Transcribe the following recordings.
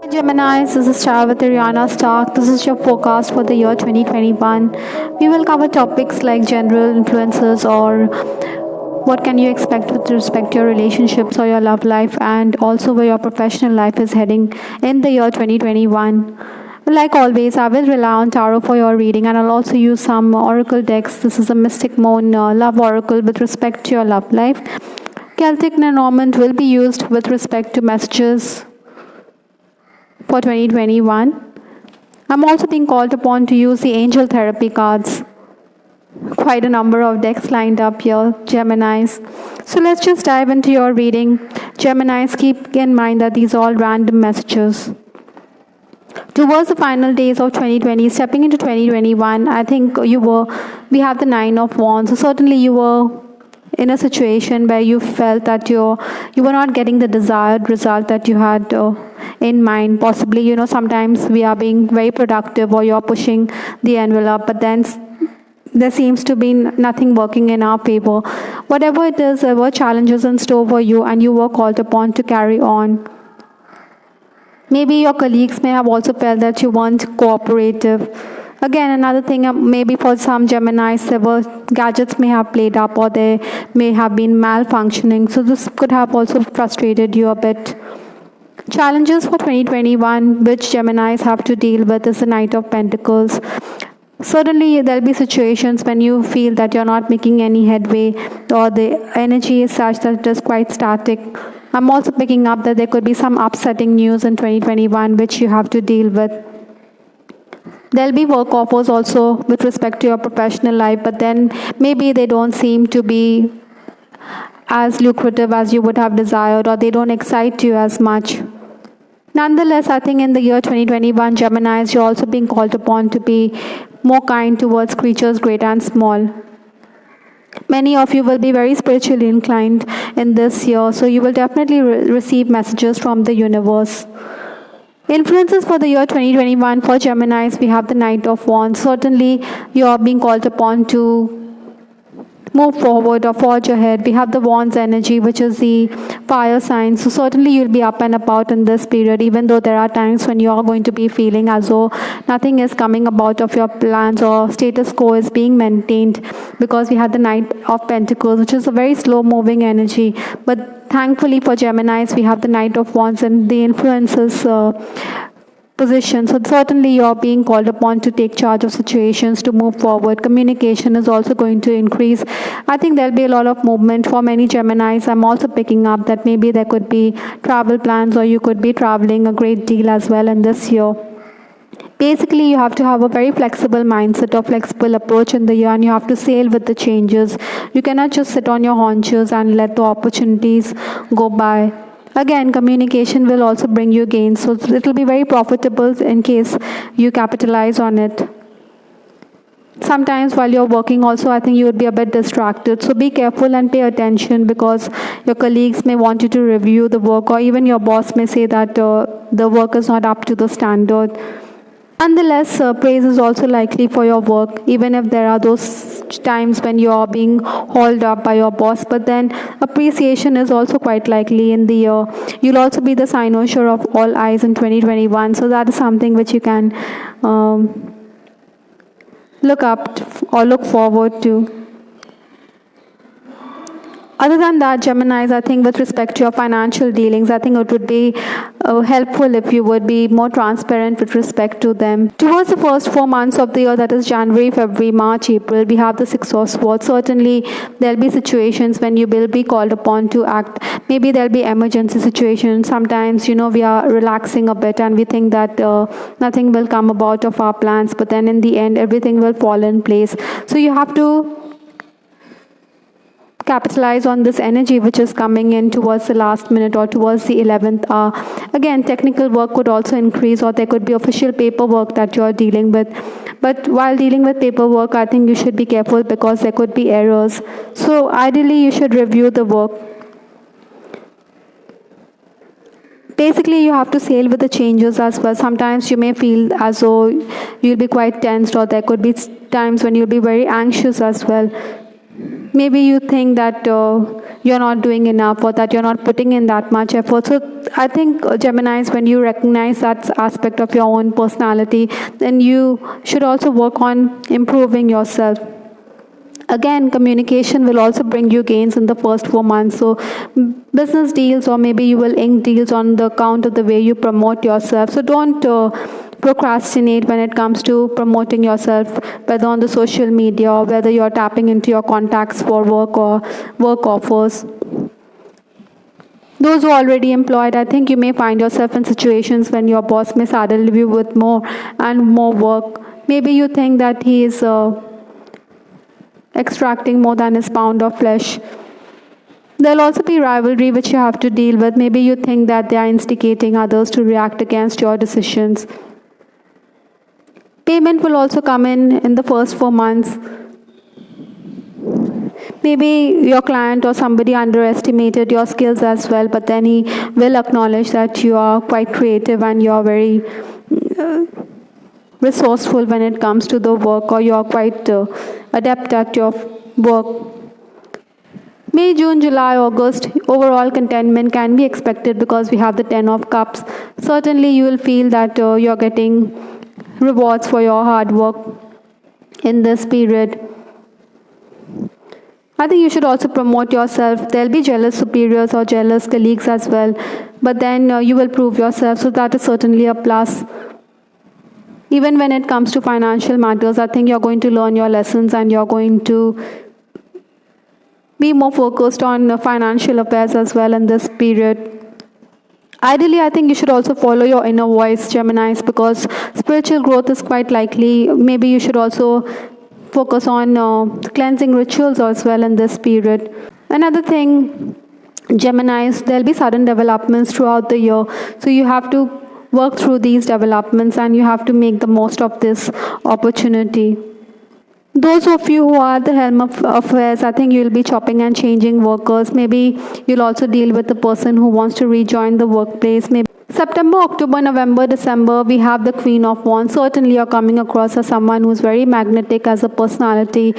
Gemini, this is Char with Ariana Stark. This is your forecast for the year 2021. We will cover topics like general influences or what can you expect with respect to your relationships or your love life, and also where your professional life is heading in the year 2021. Like always, I will rely on tarot for your reading, and I'll also use some oracle decks. This is a Mystic Moon love oracle with respect to your love life. Celtic Lenormand will be used with respect to messages for 2021. I'm also being called upon to use the angel therapy cards. Quite a number of decks lined up here, Geminis. So let's just dive into your reading. Geminis, keep in mind that these are all random messages. Towards the final days of 2020, stepping into 2021, I think we have the Nine of Wands. So certainly you were in a situation where you felt that you were not getting the desired result that you had in mind. Possibly, sometimes we are being very productive or you're pushing the envelope, but then there seems to be nothing working in our favor. Whatever it is, there were challenges in store for you and you were called upon to carry on. Maybe your colleagues may have also felt that you weren't cooperative. Again, another thing, maybe for some Geminis, several gadgets may have played up or they may have been malfunctioning. So this could have also frustrated you a bit. Challenges for 2021, which Geminis have to deal with, is the Knight of Pentacles. Certainly, there'll be situations when you feel that you're not making any headway or the energy is such that it is quite static. I'm also picking up that there could be some upsetting news in 2021 which you have to deal with. There'll be work offers also with respect to your professional life, but then maybe they don't seem to be as lucrative as you would have desired, or they don't excite you as much. Nonetheless, I think in the year 2021, Geminis, you're also being called upon to be more kind towards creatures great and small. Many of you will be very spiritually inclined in this year, so you will definitely receive messages from the universe. Influences for the year 2021 for Geminis, we have the Knight of Wands. Certainly, you are being called upon to move forward or forge ahead. We have the Wands energy, which is the fire sign. So certainly you'll be up and about in this period, even though there are times when you are going to be feeling as though nothing is coming about of your plans or status quo is being maintained, because we had the Knight of Pentacles, which is a very slow moving energy. But thankfully for Geminis, we have the Knight of Wands and the influences position. So certainly you're being called upon to take charge of situations, to move forward. Communication is also going to increase. I think there'll be a lot of movement for many Geminis. I'm also picking up that maybe there could be travel plans or you could be traveling a great deal as well in this year. Basically, you have to have a very flexible mindset or flexible approach in the year, and you have to sail with the changes. You cannot just sit on your haunches and let the opportunities go by. Again, communication will also bring you gains, so it will be very profitable in case you capitalize on it. Sometimes while you're working also, I think you would be a bit distracted. So be careful and pay attention, because your colleagues may want you to review the work, or even your boss may say that the work is not up to the standard. Nonetheless, praise is also likely for your work, even if there are those times when you are being hauled up by your boss. But then appreciation is also quite likely in the year. You'll also be the cynosure of all eyes in 2021. So that is something which you can look up or look forward to. Other than that, Geminis, I think with respect to your financial dealings, I think it would be helpful if you would be more transparent with respect to them. Towards the first 4 months of the year, that is January, February, March, April, we have the Six of Swords. Certainly, there'll be situations when you will be called upon to act. Maybe there'll be emergency situations. Sometimes, we are relaxing a bit and we think that nothing will come about of our plans, but then in the end, everything will fall in place. So you have to capitalize on this energy which is coming in towards the last minute or towards the 11th hour. Again, technical work could also increase, or there could be official paperwork that you're dealing with. But while dealing with paperwork, I think you should be careful because there could be errors. So ideally, you should review the work. Basically, you have to sail with the changes as well. Sometimes you may feel as though you'll be quite tensed, or there could be times when you'll be very anxious as well. Maybe you think that you're not doing enough or that you're not putting in that much effort. So I think Geminis, when you recognize that aspect of your own personality, then you should also work on improving yourself. Again, communication will also bring you gains in the first 4 months. So business deals, or maybe you will ink deals on the account of the way you promote yourself. So don't procrastinate when it comes to promoting yourself, whether on the social media or whether you're tapping into your contacts for work or work offers. Those who are already employed, I think you may find yourself in situations when your boss may saddle you with more and more work. Maybe you think that he is extracting more than his pound of flesh. There'll also be rivalry which you have to deal with. Maybe you think that they are instigating others to react against your decisions. Payment will also come in the first 4 months. Maybe your client or somebody underestimated your skills as well, but then he will acknowledge that you are quite creative and you are very resourceful when it comes to the work, or you are quite adept at your work. May, June, July, August, overall contentment can be expected because we have the 10 of Cups. Certainly you will feel that you're getting rewards for your hard work in this period. I think you should also promote yourself. There'll be jealous superiors or jealous colleagues as well, but then you will prove yourself, so that is certainly a plus. Even when it comes to financial matters, I think you're going to learn your lessons and you're going to be more focused on financial affairs as well in this period. Ideally, I think you should also follow your inner voice, Geminis, because spiritual growth is quite likely. Maybe you should also focus on cleansing rituals as well in this period. Another thing, Geminis, there'll be sudden developments throughout the year. So you have to work through these developments and you have to make the most of this opportunity. Those of you who are at the helm of affairs, I think you'll be chopping and changing workers. Maybe you'll also deal with the person who wants to rejoin the workplace. Maybe September, October, November, December, we have the Queen of Wands. Certainly you're coming across as someone who's very magnetic as a personality.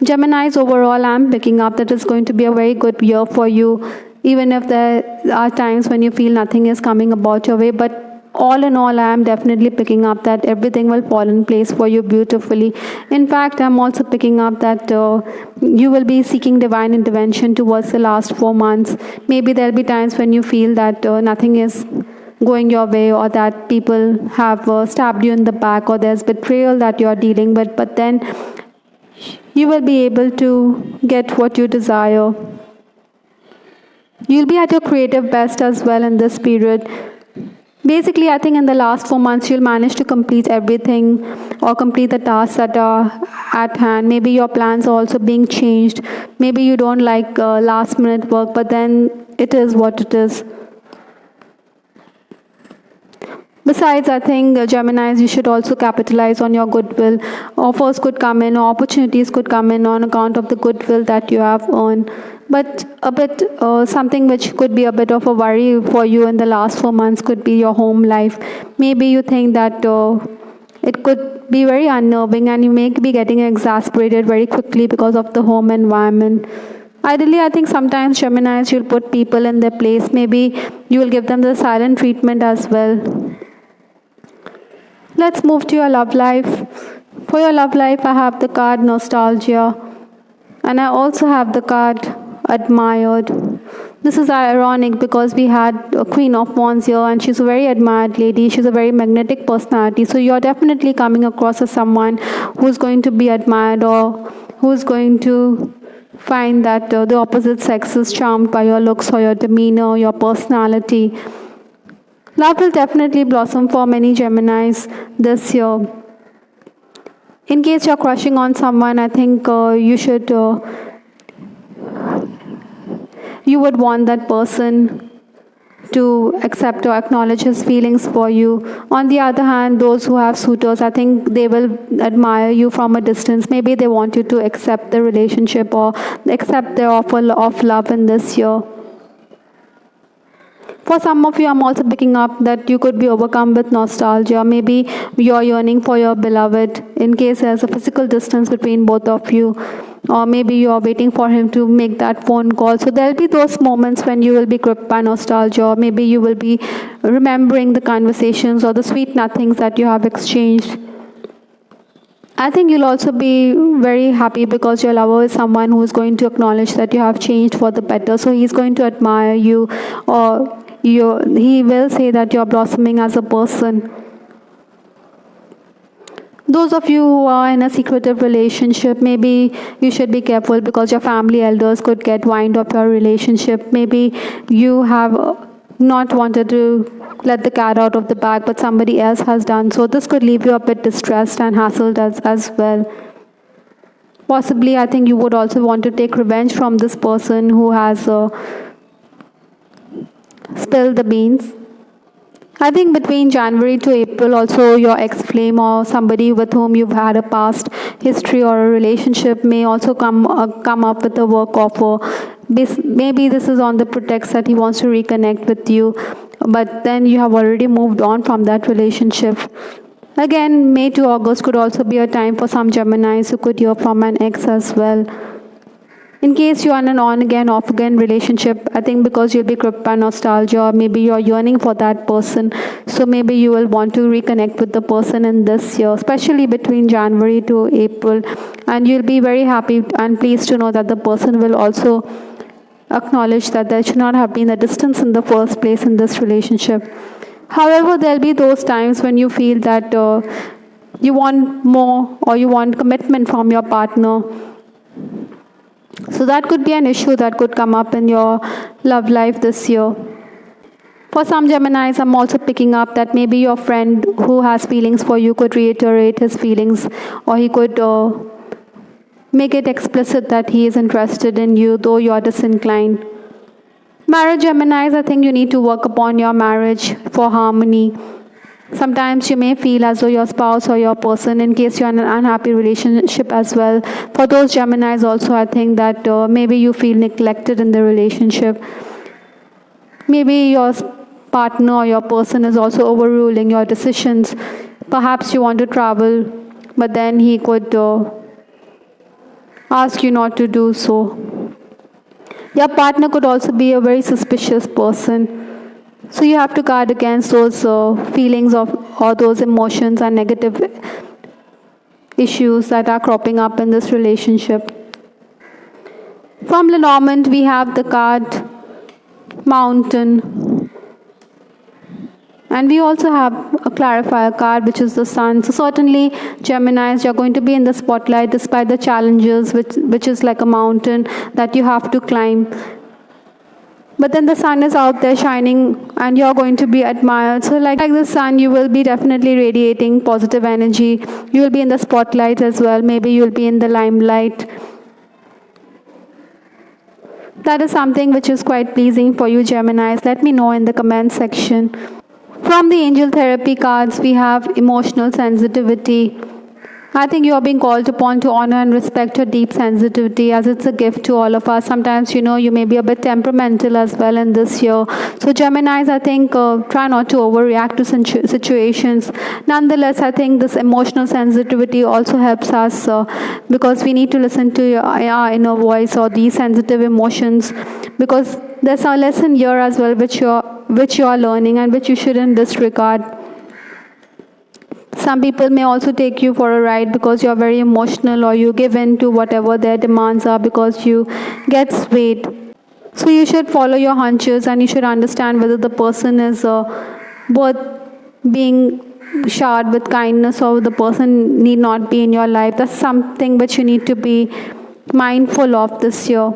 Geminis, overall, I'm picking up that it's going to be a very good year for you, even if there are times when you feel nothing is coming about your way. But all in all, I am definitely picking up that everything will fall in place for you beautifully. In fact, I'm also picking up that you will be seeking divine intervention towards the last 4 months. Maybe there'll be times when you feel that nothing is going your way, or that people have stabbed you in the back, or there's betrayal that you're dealing with, but then you will be able to get what you desire. You'll be at your creative best as well in this period. Basically, I think in the last 4 months, you'll manage to complete everything or complete the tasks that are at hand. Maybe your plans are also being changed. Maybe you don't like last minute work, but then it is what it is. Besides, I think Geminis, you should also capitalize on your goodwill. Offers could come in, or opportunities could come in on account of the goodwill that you have earned. But a bit, something which could be a bit of a worry for you in the last 4 months could be your home life. Maybe you think that it could be very unnerving and you may be getting exasperated very quickly because of the home environment. Ideally, I think sometimes Geminis, you'll put people in their place. Maybe you will give them the silent treatment as well. Let's move to your love life. For your love life, I have the card Nostalgia, and I also have the card Admired. This is ironic because we had a Queen of Wands here, and she's a very admired lady. She's a very magnetic personality. So you're definitely coming across as someone who's going to be admired, or who's going to find that the opposite sex is charmed by your looks or your demeanor, your personality. Love will definitely blossom for many Geminis this year. In case you're crushing on someone, I think you would want that person to accept or acknowledge his feelings for you. On the other hand, those who have suitors, I think they will admire you from a distance. Maybe they want you to accept the relationship or accept their offer of love in this year. For some of you, I'm also picking up that you could be overcome with nostalgia. Maybe you're yearning for your beloved. In case there's a physical distance between both of you, or maybe you are waiting for him to make that phone call. So there'll be those moments when you will be gripped by nostalgia, or maybe you will be remembering the conversations or the sweet nothings that you have exchanged. I think you'll also be very happy because your lover is someone who is going to acknowledge that you have changed for the better. So he's going to admire you, or he will say that you're blossoming as a person. Those of you who are in a secretive relationship, maybe you should be careful because your family elders could get wind of your relationship. Maybe you have not wanted to let the cat out of the bag, but somebody else has done so. This could leave you a bit distressed and hassled as well. Possibly, I think you would also want to take revenge from this person who has spilled the beans. I think between January to April, also your ex-flame or somebody with whom you've had a past history or a relationship may also come up with a work offer. Maybe this is on the pretext that he wants to reconnect with you, but then you have already moved on from that relationship. Again, May to August could also be a time for some Geminis who could hear from an ex as well. In case you are in an on-again, off-again relationship, I think because you'll be gripped by nostalgia, or maybe you're yearning for that person, so maybe you will want to reconnect with the person in this year, especially between January to April, and you'll be very happy and pleased to know that the person will also acknowledge that there should not have been a distance in the first place in this relationship. However, there'll be those times when you feel that you want more, or you want commitment from your partner. So that could be an issue that could come up in your love life this year. For some Geminis, I'm also picking up that maybe your friend who has feelings for you could reiterate his feelings, or he could make it explicit that he is interested in you, though you are disinclined. Marriage Geminis, I think you need to work upon your marriage for harmony. Sometimes you may feel as though your spouse or your person, in case you're in an unhappy relationship as well. For those Geminis also, I think that maybe you feel neglected in the relationship. Maybe your partner or your person is also overruling your decisions. Perhaps you want to travel, but then he could ask you not to do so. Your partner could also be a very suspicious person. So you have to guard against those feelings of, or those emotions and negative issues that are cropping up in this relationship. From Lenormand, we have the card Mountain. And we also have a clarifier card, which is the Sun. So certainly, Geminis, you're going to be in the spotlight despite the challenges, which is like a mountain that you have to climb. But then the sun is out there shining and you're going to be admired. So like the sun, you will be definitely radiating positive energy. You will be in the spotlight as well. Maybe you'll be in the limelight. That is something which is quite pleasing for you, Geminis. Let me know in the comment section. From the angel therapy cards, we have emotional sensitivity. I think you are being called upon to honor and respect your deep sensitivity, as it's a gift to all of us. Sometimes, you may be a bit temperamental as well in this year. So Geminis, I think, try not to overreact to situations. Nonetheless, I think this emotional sensitivity also helps us because we need to listen to our inner voice or these sensitive emotions, because there's a lesson here as well which you are learning and which you shouldn't disregard. Some people may also take you for a ride because you're very emotional, or you give in to whatever their demands are because you get swayed. So you should follow your hunches and you should understand whether the person is worth being showered with kindness, or the person need not be in your life. That's something which you need to be mindful of this year.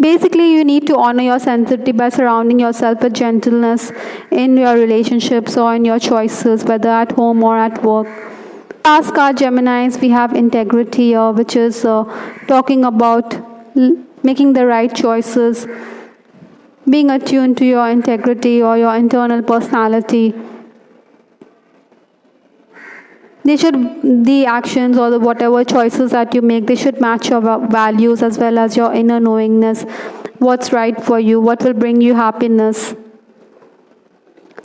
Basically, you need to honor your sensitivity by surrounding yourself with gentleness in your relationships or in your choices, whether at home or at work. Last card, Geminis, we have integrity, which is talking about making the right choices, being attuned to your integrity or your internal personality. The actions or whatever choices that you make, they should match your values as well as your inner knowingness. What's right for you, what will bring you happiness.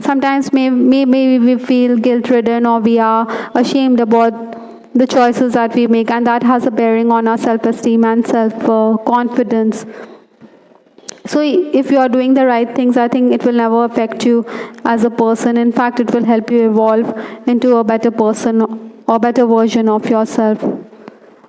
Sometimes maybe we feel guilt-ridden, or we are ashamed about the choices that we make, and that has a bearing on our self-esteem and self-confidence. So if you are doing the right things, I think it will never affect you as a person. In fact, it will help you evolve into a better person or better version of yourself.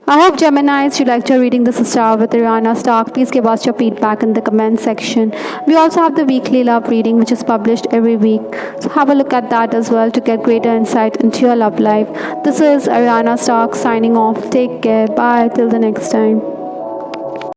I hope Geminis, you liked your reading This is Star with Ariana Stark. Please give us your feedback in the comment section. We also have the weekly love reading, which is published every week. So have a look at that as well to get greater insight into your love life. This is Ariana Stark signing off. Take care. Bye. Till the next time.